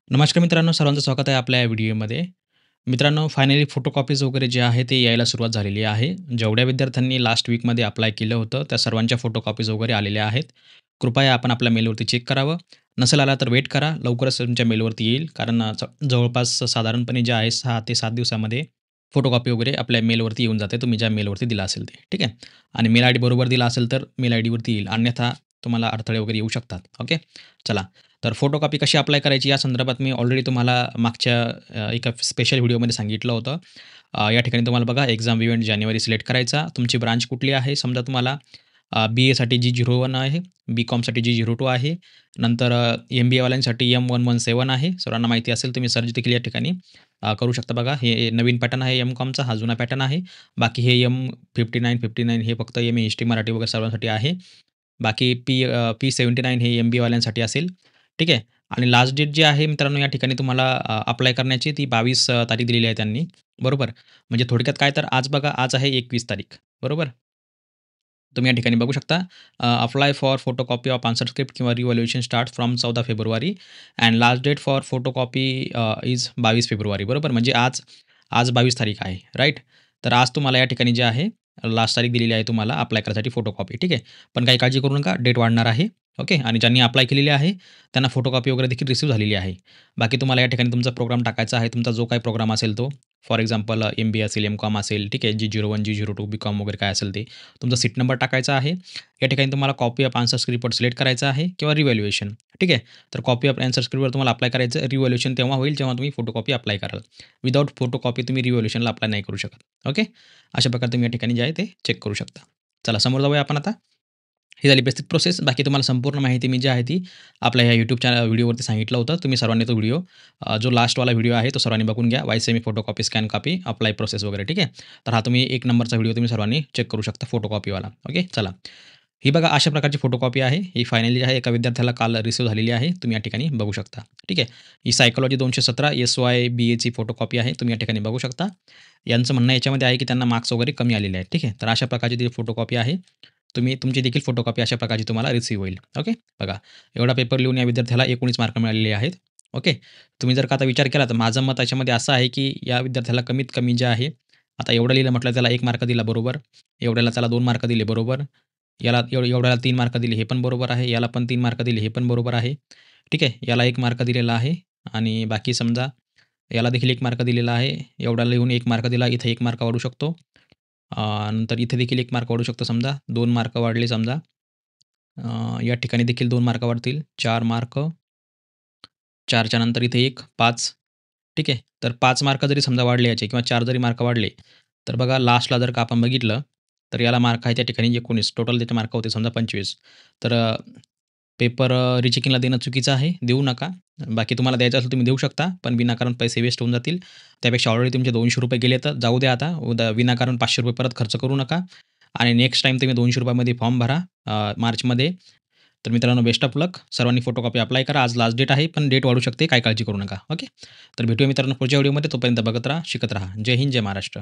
नमस्कार मित्रांनो, सर्वांचं स्वागत आहे आपल्या या व्हिडिओमध्ये. मित्रांनो, फायनली फोटोकॉपीज वगैरे जे आहे ते यायला सुरुवात झालेली आहे. जेवढ्या विद्यार्थ्यांनी लास्ट वीकमध्ये अप्लाय केलं होतं, त्या सर्वांच्या फोटोकॉपीज वगैरे आलेल्या आहेत. कृपया आपण आपल्या मेलवरती चेक करावं. नसेल आला तर वेट करा. लवकरच तुमच्या मेलवरती येईल. कारण जवळपास साधारणपणे जे आहे 6 ते 7 दिवसामध्ये फोटोकॉपी वगैरे आपल्या मेलवरती येऊन जाते. तुम्ही ज्या मेलवरती दिला असेल ते. ठीक आहे. आणि मेल आयडी बरोबर दिला असेल तर मेल आयडीवरती येईल. अन्यथा तुम्हाला अडथळे वगैरे येऊ शकतात. ओके. चला. तर फोटोकॉपी कशी अप्लाय करायची या संदर्भात मी ऑलरेडी तुम्हाला मागच्या एका स्पेशल व्हिडिओमध्ये सांगितलं होतं. या ठिकाणी तुम्हाला बघा एक्झाम इव्हेंट जानेवारी सिलेक्ट करायचा. तुमची ब्रांच कुठली आहे? समजा तुम्हाला बी-एसाठी G01 आहे, बी-कॉमसाठी G02 आहे. नंतर एम-बी-एवाल्यांसाठी M117 आहे. सर्वांना माहिती असेल तुम्ही सर्च देखील या ठिकाणी करू शकता बघा. हे नवीन पॅटर्न आहे एम-कॉमचा, हा जुना पॅटर्न आहे. बाकी हे M59 हे फक्त एम-ए हिस्ट्री, मराठी वगैरे सर्वांसाठी आहे. बाकी P79 हे एम-बी-वाल्यांसाठी असेल. ठीक आहे. आणि लास्ट डेट जी आहे मित्रांनो या ठिकाणी तुम्हाला अप्लाय करण्याची ती 22 तारीख दिलेली आहे त्यांनी. बरोबर. म्हणजे थोडक्यात काय तर आज बघा, आज आहे 21 तारीख. बरोबर. तुम्ही या ठिकाणी बघू शकता. Apply for photocopy of answer script किंवा revaluation start from 14 February and last date for photocopy is 22 February. बरोबर. म्हणजे आज आज 22 तारीख आहे. राइट. तर आज तुम्हाला या ठिकाणी जे आहे लास्ट तारीख दिलेली आहे तुम्हाला अप्लाय करायसाठी फोटोकॉपी. ठीक आहे. पण काही काळजी करू नका. डेट वाढणार आहे. ओके. आणि ज्यांनी अप्लाय केलेली आहे त्यांना फोटोकॉपी वगैरे देखील रिसीव्ह झालेली आहे. बाकी तुम्हाला या ठिकाणी तुमचा प्रोग्राम टाकायचा आहे. तुमचा जो काही प्रोग्राम असेल तो. फॉर एक्झाम्पल एम-बी असेल, एम-कॉम असेल. ठीक आहे. G01, G02, बी-कॉम वगैरे काय असेल ते. तुमचा सीट नंबर टाकायचा आहे. या ठिकाणी तुम्हाला कॉपी ऑफ आन्सर स्क्रिप्टवर सिलेक्ट करायचं आहे किंवा रिव्हॅल्युएशन. ठीक आहे. तर कॉपी ऑफ आन्सर स्क्रिप्टवर तुम्हाला अप्लाय करायचं. रिव्हॅल्युएशन तेव्हा होईल जेव्हा तुम्ही फोटोकॉपी अप्लाय कराल. विदाऊट फोटोकॉपी तुम्ही रिव्हॅल्युएशनला अप्लाय नाही करू शकत. ओके. अशा प्रकारे तुम्ही या ठिकाणी जे आहे ते चेक करू शकता. चला समोर जाऊया आपण आता. ही झाली बेसिक प्रोसेस. बाकी तुम्हाला संपूर्ण माहिती मी जी आहे ती आपल्या ह्या YouTube व्हिडिओवरती सांगितलं होतं. तुम्ही सर्वांनी तो व्हिडिओ जो लास्टवाला व्हिडिओ आहे तो सर्वांनी बघून घ्या. Y semi photocopy, scan copy, apply process वगैरे. ठीक आहे. तर हा तुम्ही 1 नंबरचा व्हिडिओ तुम्ही सर्वांनी चेक करू शकता फोटोकॉपीवाला. ओके. चला. ही बघा अशा प्रकारची फोटोकॉपी आहे. ही फायनली आहे एका विद्यार्थ्याला काल रिसीव्ह झालेली आहे. तुम्ही या ठिकाणी बघू शकता. ठीक आहे. ही सायकॉलॉजी 217 एस-वाय-बी-एची फोटोकॉपी आहे. तुम्ही या ठिकाणी बघू शकता. यांचं म्हणणं याच्यामध्ये आहे की त्यांना मार्क्स वगैरे कमी आलेले आहेत. ठीक आहे. तर अशा प्रकारची ती फोटोकॉपी आहे. तुमची देखील फोटोकॉपी अशा प्रकारची तुम्हाला रिसीव्ह होईल. ओके. बघा एवढा पेपर लिहून या विद्यार्थ्याला 19 मार्क मिळालेले आहेत. ओके. तुम्ही जर का आता विचार केला तर माझं मत याच्यामध्ये असं आहे की या विद्यार्थ्याला कमीत कमी जे आहे, आता एवढं लिहिलं म्हटलं त्याला 1 मार्क दिला बरोबर. एवढ्याला त्याला 2 मार्क दिले बरोबर. याला एवढ्याला 3 मार्क दिले हे पण बरोबर आहे. याला पण 3 मार्क दिले हे पण बरोबर आहे. ठीक आहे. याला 1 मार्क दिलेला आहे आणि बाकी समजा याला देखील 1 मार्क दिलेला आहे. एवढ्याला लिहून 1 मार्क दिला. इथे 1 मार्क वाढू शकतो. नंतर इथे देखील 1 मार्क वाढू शकतो समजा. 2 मार्क वाढले समजा. या ठिकाणी देखील 2 मार्क वाढतील. 4 मार्क. 4च्या नंतर इथे 1, 5. ठीक आहे. तर 5 मार्क जरी समजा वाढले याचे किंवा 4 जरी मार्क वाढले, तर बघा लास्टला जर का आपण बघितलं, तर याला मार्क आहे त्या ठिकाणी 19. टोटल त्याचे मार्क होते समजा 25. तर पेपर रिचेकिंगला देणं चुकीचं आहे. देऊ नका. बाकी तुम्हाला द्यायचं असेल तुम्ही देऊ शकता. पण विनाकारण पैसे वेस्ट होऊन जातील. त्यापेक्षा ऑलरेडी तुमचे ₹200 गेले तर जाऊ द्या आता. विनाकारण ₹500 परत खर्च करू नका. आणि नेक्स्ट टाईम तुम्ही ₹200 मध्ये फॉर्म भरा मार्चमध्ये. तर मित्रांनो बेस्ट ऑफ लक. सर्वांनी फोटोकॉपी अप्लाय करा. आज लास्ट डेट आहे, पण डेट वाढू शकते. काही काळजी करू नका. ओके. तर भेटूया मित्रांनो पुढच्या व्हिडिओमध्ये. तोपर्यंत बघत राहा, शिकत राहा. जय हिंद, जय महाराष्ट्र.